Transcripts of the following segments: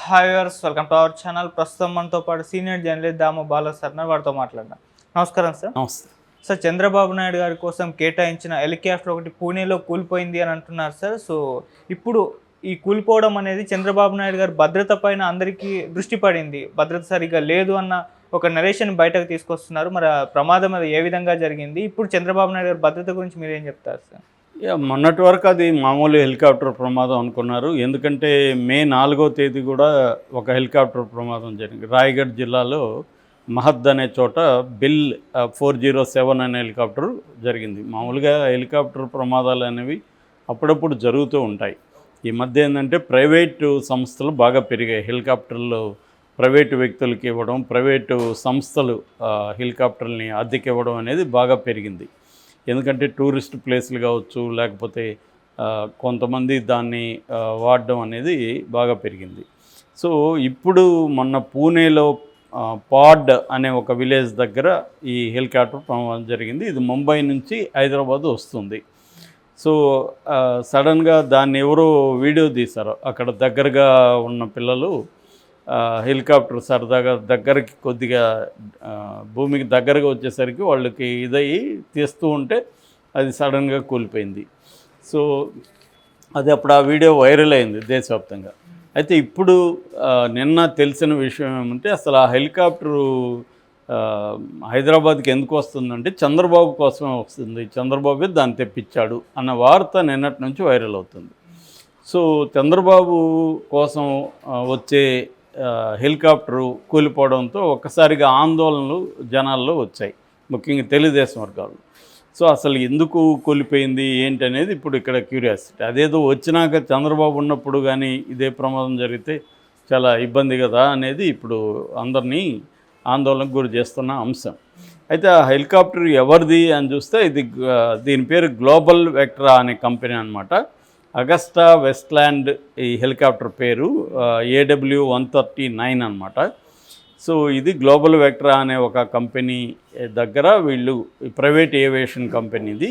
Hi viewers, welcome to our channel. ప్రస్తుతం మనతో పాటు సీనియర్ జర్నలిస్ట్ దాము బాలా సార్ వారితో మాట్లాడదాం. నమస్కారం సార్. నమస్తే. సార్, చంద్రబాబు నాయుడు గారి కోసం కేటాయించిన హెలికాప్టర్ ఒకటి పూణేలో కూలిపోయింది అని అంటున్నారు సార్. సో ఇప్పుడు ఈ కూలిపోవడం అనేది చంద్రబాబు నాయుడు గారి భద్రత పైన అందరికీ దృష్టి పడింది. భద్రత సరిగ్గా లేదు అన్న ఒక నరేషన్ బయటకు తీసుకొస్తున్నారు. మరి ఆ ప్రమాదం అది ఏ విధంగా జరిగింది? ఇప్పుడు చంద్రబాబు నాయుడు గారి భద్రత గురించి మీరేం చెప్తారు సార్? మొన్నటి వరకు అది మామూలు హెలికాప్టర్ ప్రమాదం అనుకున్నారు. ఎందుకంటే మే 4వ తేదీ కూడా ఒక హెలికాప్టర్ ప్రమాదం జరిగింది. రాయగఢ్ జిల్లాలో మహద్ అనే చోట బిల్ 407 అనే హెలికాప్టర్ జరిగింది. మామూలుగా హెలికాప్టర్ ప్రమాదాలు అనేవి అప్పుడప్పుడు జరుగుతూ ఉంటాయి. ఈ మధ్య ఏంటంటే ప్రైవేటు సంస్థలు బాగా పెరిగాయి. హెలికాప్టర్లు ప్రైవేటు వ్యక్తులకి ఇవ్వడం, ప్రైవేటు సంస్థలు హెలికాప్టర్ని అద్దెకి ఇవ్వడం అనేది బాగా పెరిగింది. ఎందుకంటే టూరిస్ట్ ప్లేస్లు కావచ్చు, లేకపోతే కొంతమంది దాన్ని వాడడం అనేది బాగా పెరిగింది. సో ఇప్పుడు మొన్న పూణేలో పాడ్ అనే ఒక విలేజ్ దగ్గర ఈ హెలికాప్టర్ ప్రమాదం జరిగింది. ఇది ముంబై నుంచి హైదరాబాద్ వస్తుంది. సో సడన్గా దాన్ని ఎవరో వీడియో తీశారు. అక్కడ దగ్గరగా ఉన్న పిల్లలు హెలికాప్టర్ సరదాగా దగ్గరికి కొద్దిగా భూమికి దగ్గరగా వచ్చేసరికి వాళ్ళకి ఇదయ్యి తీస్తూ ఉంటే అది సడన్గా కూలిపోయింది. సో అది అప్పుడు ఆ వీడియో వైరల్ అయింది దేశవ్యాప్తంగా. అయితే ఇప్పుడు నిన్న తెలిసిన విషయం ఏమంటే అసలు ఆ హెలికాప్టరు హైదరాబాద్కి ఎందుకు వస్తుందంటే చంద్రబాబు కోసమే వస్తుంది, చంద్రబాబు దాన్ని తెప్పించాడు అన్న వార్త నిన్నటి నుంచి వైరల్ అవుతుంది. సో చంద్రబాబు కోసం వచ్చే హెలికాప్టరు కూలిపోవడంతో ఒక్కసారిగా ఆందోళనలు జనాల్లో వచ్చాయి, ముఖ్యంగా తెలుగుదేశం వర్గాలు. సో అసలు ఎందుకు కూలిపోయింది ఏంటి అనేది ఇప్పుడు ఇక్కడ క్యూరియాసిటీ. అదేదో వచ్చినాక చంద్రబాబు ఉన్నప్పుడు కానీ ఇదే ప్రమాదం జరిగితే చాలా ఇబ్బంది కదా అనేది ఇప్పుడు అందరినీ ఆందోళనకు గురి చేస్తున్న అంశం. అయితే ఆ హెలికాప్టర్ ఎవరిది అని చూస్తే దీని పేరు గ్లోబల్ వెక్ట్రా అనే కంపెనీ అన్నమాట. అగస్టా వెస్ట్లాండ్ ఈ హెలికాప్టర్ పేరు AW139 అనమాట. సో ఇది గ్లోబల్ వెక్ట్రా అనే ఒక కంపెనీ దగ్గర వీళ్ళు ప్రైవేట్ ఏవియేషన్ కంపెనీది,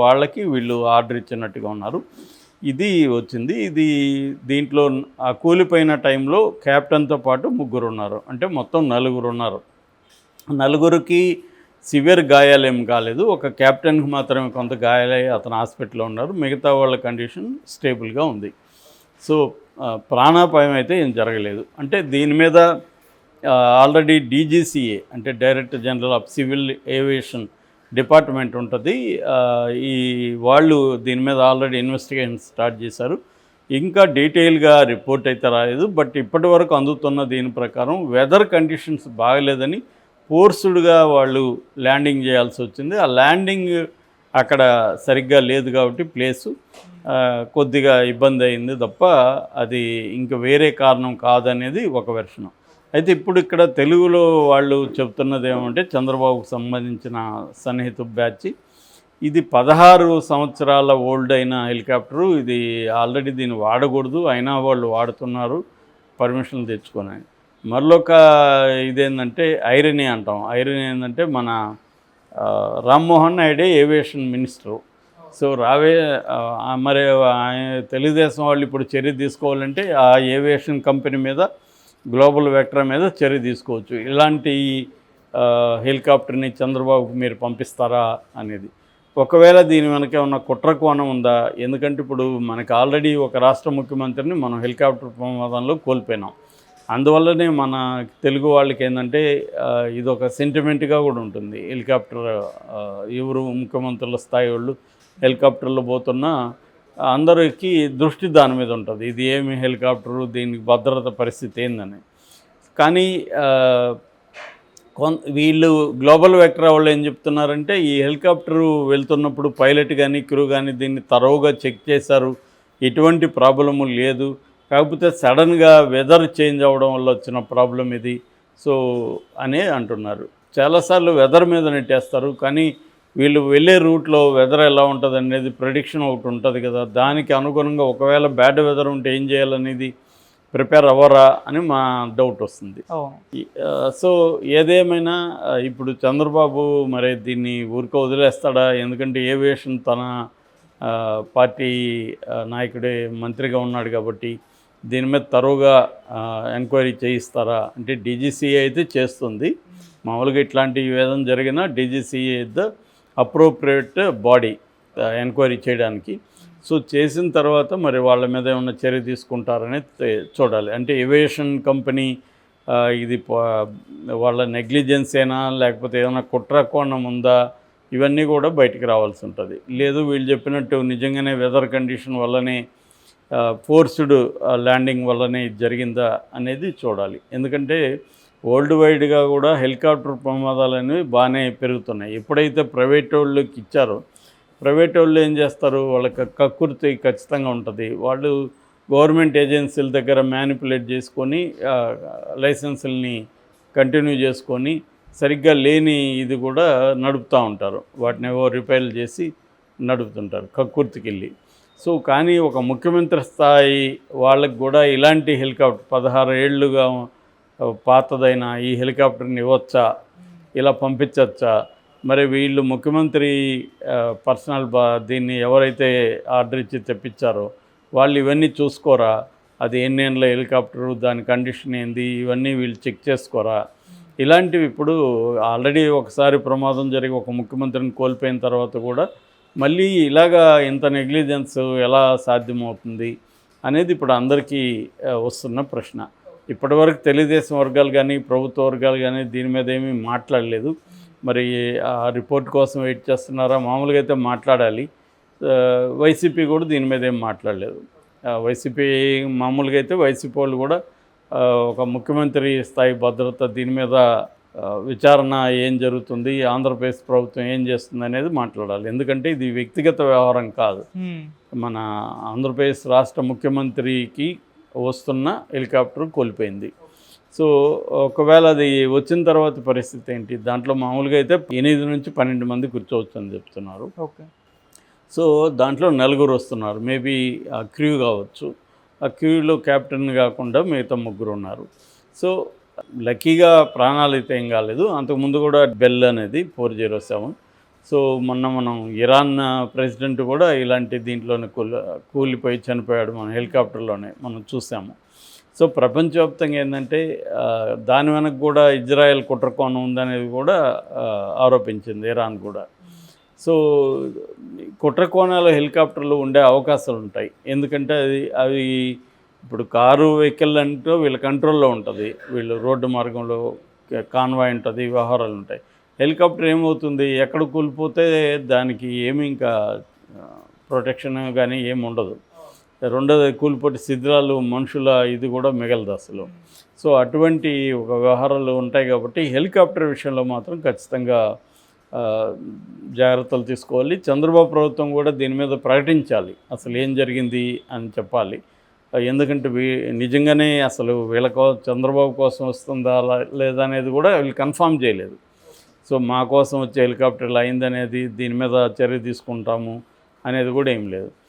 వాళ్ళకి వీళ్ళు ఆర్డర్ ఇచ్చినట్టుగా ఉన్నారు. ఇది వచ్చింది. దీంట్లో ఆ కూలిపోయిన టైంలో క్యాప్టెన్తో పాటు 3 ఉన్నారు, అంటే మొత్తం 4 ఉన్నారు. 4కి సివియర్ గాయాలేం కాలేదు. ఒక క్యాప్టెన్కి మాత్రమే కొంత గాయాలయ్యి అతను హాస్పిటల్లో ఉన్నారు. మిగతా వాళ్ళ కండిషన్ స్టేబుల్గా ఉంది. సో ప్రాణాపాయం అయితే ఏం జరగలేదు. అంటే దీని మీద ఆల్రెడీ DGCA అంటే director general of civil aviation department ఉంటుంది. వాళ్ళు దీని మీద ఆల్రెడీ ఇన్వెస్టిగేషన్ స్టార్ట్ చేశారు. ఇంకా డీటెయిల్గా రిపోర్ట్ అయితే రాలేదు. బట్ ఇప్పటి వరకు అందుతున్న దీని ప్రకారం వెదర్ కండిషన్స్ బాగలేదని ఫోర్స్డ్గా వాళ్ళు ల్యాండింగ్ చేయాల్సి వచ్చింది. ఆ ల్యాండింగ్ అక్కడ సరిగ్గా లేదు కాబట్టి ప్లేసు కొద్దిగా ఇబ్బంది అయింది తప్ప అది ఇంకా వేరే కారణం కాదనేది ఒక వెర్షన్. అయితే ఇప్పుడు ఇక్కడ తెలుగులో వాళ్ళు చెప్తున్నది ఏమంటే చంద్రబాబుకు సంబంధించిన సన్నిహిత బ్యాచ్ ఇది 16 సంవత్సరాల ఓల్డ్ అయిన హెలికాప్టరు. ఇది ఆల్రెడీ దీన్ని వాడకూడదు, అయినా వాళ్ళు వాడుతున్నారు పర్మిషన్లు తెచ్చుకొని. మరొక ఇదేంటంటే ఐరనీ అంటాం. ఐరనీ ఏంటంటే మన రామ్మోహన్ నాయుడే ఏవియేషన్ మినిస్టరు. సో మరి తెలుగుదేశం వాళ్ళు ఇప్పుడు చర్య తీసుకోవాలంటే ఆ ఏవియేషన్ కంపెనీ మీద, గ్లోబల్ వెక్ట్రా మీద చర్య తీసుకోవచ్చు. ఇలాంటి హెలికాప్టర్ని చంద్రబాబుకు మీరు పంపిస్తారా అనేది. ఒకవేళ దీని వెనక ఉన్న కుట్ర కోణం ఉందా? ఎందుకంటే ఇప్పుడు మనకు ఆల్రెడీ ఒక రాష్ట్ర ముఖ్యమంత్రిని మనం హెలికాప్టర్ ప్రమాదంలో కోల్పోయినాం. అందువల్లనే మన తెలుగు వాళ్ళకి ఏంటంటే ఇది ఒక సెంటిమెంట్గా కూడా ఉంటుంది. హెలికాప్టర్ ఎవరు ముఖ్యమంత్రుల స్థాయి వాళ్ళు హెలికాప్టర్లో పోతున్నా అందరికీ దృష్టి దాని మీద ఉంటుంది. ఇది ఏమి హెలికాప్టరు, దీనికి భద్రత పరిస్థితి ఏందని. కానీ వీళ్ళు గ్లోబల్ వెక్ట్రా వాళ్ళు ఏం చెప్తున్నారంటే ఈ హెలికాప్టరు వెళ్తున్నప్పుడు పైలట్ కానీ క్రూ కానీ దీన్ని తరోగా చెక్ చేశారు, ఎటువంటి ప్రాబ్లము లేదు, కాకపోతే సడన్గా వెదర్ చేంజ్ అవ్వడం వల్ల వచ్చిన ప్రాబ్లం ఇది. సో అనే అంటున్నారు. చాలాసార్లు వెదర్ మీద నెట్టేస్తారు, కానీ వీళ్ళు వెళ్ళే రూట్లో వెదర్ ఎలా ఉంటుంది అనేది ప్రెడిక్షన్ ఒకటి ఉంటుంది కదా, దానికి అనుగుణంగా ఒకవేళ బ్యాడ్ వెదర్ ఉంటే ఏం చేయాలనేది ప్రిపేర్ అవ్వరా అని మా డౌట్ వస్తుంది. సో ఏదేమైనా ఇప్పుడు చంద్రబాబు మరి దీన్ని ఊరికే వదిలేస్తాడా? ఎందుకంటే ఏవియేషన్ తన పార్టీ నాయకుడే మంత్రిగా ఉన్నాడు కాబట్టి దీని మీద తరువుగా ఎంక్వైరీ చేయిస్తారా అంటే డీజీసీఏ అయితే చేస్తుంది. మామూలుగా ఇట్లాంటి ఏదైనా జరిగినా DGCA is the appropriate body enquiry చేయడానికి. సో చేసిన తర్వాత మరి వాళ్ళ మీద ఏమైనా చర్య తీసుకుంటారని చూడాలి. అంటే ఏవియేషన్ కంపెనీ ఇది వాళ్ళ నెగ్లిజెన్స్ అయినా లేకపోతే ఏమైనా కుట్ర కోణం ఉందా, ఇవన్నీ కూడా బయటికి రావాల్సి ఉంటుంది. లేదు వీళ్ళు చెప్పినట్టు నిజంగానే వెదర్ కండిషన్ వల్లనే ఫోర్స్డ్ ల్యాండింగ్ వల్లనే ఇది జరిగిందా అనేది చూడాలి. ఎందుకంటే వరల్డ్ వైడ్గా కూడా హెలికాప్టర్ ప్రమాదాలు అనేవి బాగానే పెరుగుతున్నాయి. ఎప్పుడైతే ప్రైవేట్ వాళ్ళకి ఇచ్చారో ప్రైవేట్ వాళ్ళు ఏం చేస్తారు, వాళ్ళకి కక్కుర్తి ఖచ్చితంగా ఉంటుంది. వాళ్ళు గవర్నమెంట్ ఏజెన్సీల దగ్గర మ్యానిపులేట్ చేసుకొని లైసెన్సుల్ని కంటిన్యూ చేసుకొని సరిగ్గా లేని ఇది కూడా నడుపుతూ ఉంటారు. వాటిని ఏవో రిపేర్లు చేసి నడుపుతుంటారు కక్కుర్తికి వెళ్ళి. సో కానీ ఒక ముఖ్యమంత్రి స్థాయి వాళ్ళకి కూడా ఇలాంటి హెలికాప్టర్ 16 ఏళ్ళుగా పాతదైన ఈ హెలికాప్టర్ని ఇవ్వచ్చా, ఇలా పంపించచ్చా, మరి వీళ్ళు ముఖ్యమంత్రి పర్సనల్ దీన్ని ఎవరైతే ఆర్డర్ ఇచ్చి తెప్పించారో వాళ్ళు ఇవన్నీ చూసుకోరా, అది ఎన్నేళ్ళ హెలికాప్టరు, దాని కండిషన్ ఏంది, ఇవన్నీ వీళ్ళు చెక్ చేసుకోరా. ఇలాంటివి ఇప్పుడు ఆల్రెడీ ఒకసారి ప్రమాదం జరిగి ఒక ముఖ్యమంత్రిని కోల్పోయిన తర్వాత కూడా మళ్ళీ ఇలాగా ఇంత నెగ్లిజెన్స్ ఎలా సాధ్యమవుతుంది అనేది ఇప్పుడు అందరికీ వస్తున్న ప్రశ్న. ఇప్పటివరకు తెలుగుదేశం వర్గాలు కానీ ప్రభుత్వ వర్గాలు కానీ దీని మీద ఏమీ మాట్లాడలేదు. మరి ఆ రిపోర్ట్ కోసం వెయిట్ చేస్తున్నారా? మామూలుగా అయితే మాట్లాడాలి. వైసీపీ కూడా దీని మీద ఏం మాట్లాడలేదు. వైసీపీ మామూలుగా అయితే వైసీపీ వాళ్ళు కూడా ఒక ముఖ్యమంత్రి స్థాయి భద్రత దీని మీద విచారణ ఏం జరుగుతుంది, ఆంధ్రప్రదేశ్ ప్రభుత్వం ఏం చేస్తుంది అనేది మాట్లాడాలి. ఎందుకంటే ఇది వ్యక్తిగత వ్యవహారం కాదు. మన ఆంధ్రప్రదేశ్ రాష్ట్ర ముఖ్యమంత్రికి వస్తున్న హెలికాప్టర్ కోల్పోయింది. సో ఒకవేళ అది వచ్చిన తర్వాత పరిస్థితి ఏంటి? దాంట్లో మామూలుగా అయితే 8 నుంచి 12 మంది కూర్చోవచ్చు అని చెప్తున్నారు. ఓకే. సో దాంట్లో 4 వస్తున్నారు. మేబీ ఆ క్రూ కావచ్చు. ఆ క్రూలో కెప్టెన్ కాకుండా మిగతా 3 ఉన్నారు. సో లక్కీగా ప్రాణాలు అయితే ఏం కాలేదు. అంతకుముందు కూడా బెల్ అనేది 407. సో మనం ఇరాన్ ప్రెసిడెంట్ కూడా ఇలాంటి దీంట్లోనే కూలిపోయి చనిపోయాడు మన హెలికాప్టర్లోనే మనం చూసాము. సో ప్రపంచవ్యాప్తంగా ఏంటంటే దాని వెనక కూడా ఇజ్రాయెల్ కుట్రకోణం ఉందనేది కూడా ఆరోపించింది ఇరాన్ కూడా. సో కుట్రకోణాలు హెలికాప్టర్లు ఉండే అవకాశాలు ఉంటాయి. ఎందుకంటే అవి ఇప్పుడు కారు వెహికల్ అంటూ వీళ్ళ కంట్రోల్లో ఉంటుంది. వీళ్ళు రోడ్డు మార్గంలో కాన్వాయ్ ఉంటుంది, వ్యవహారాలు ఉంటాయి. హెలికాప్టర్ ఏమవుతుంది, ఎక్కడ కూలిపోతే దానికి ఏమి ఇంకా ప్రొటెక్షన్ కానీ ఏమి ఉండదు. రెండోది కూలిపోతే శిథిలాలు మనుషుల ఇది కూడా మిగలదు అసలు. సో అటువంటి ఒక వ్యవహారాలు ఉంటాయి కాబట్టి హెలికాప్టర్ విషయంలో మాత్రం ఖచ్చితంగా జాగ్రత్తలు తీసుకోవాలి. చంద్రబాబు ప్రభుత్వం కూడా దీని మీద ప్రకటించాలి, అసలు ఏం జరిగింది అని చెప్పాలి. ఎందుకంటే నిజంగానే అసలు వీళ్ళకో చంద్రబాబు కోసం వస్తుందా లేదా అనేది కూడా వీళ్ళు కన్ఫామ్ చేయలేదు. సో మా కోసం వచ్చే హెలికాప్టర్లు అయిందనేది, దీని మీద చర్య తీసుకుంటాము అనేది కూడా ఏం లేదు.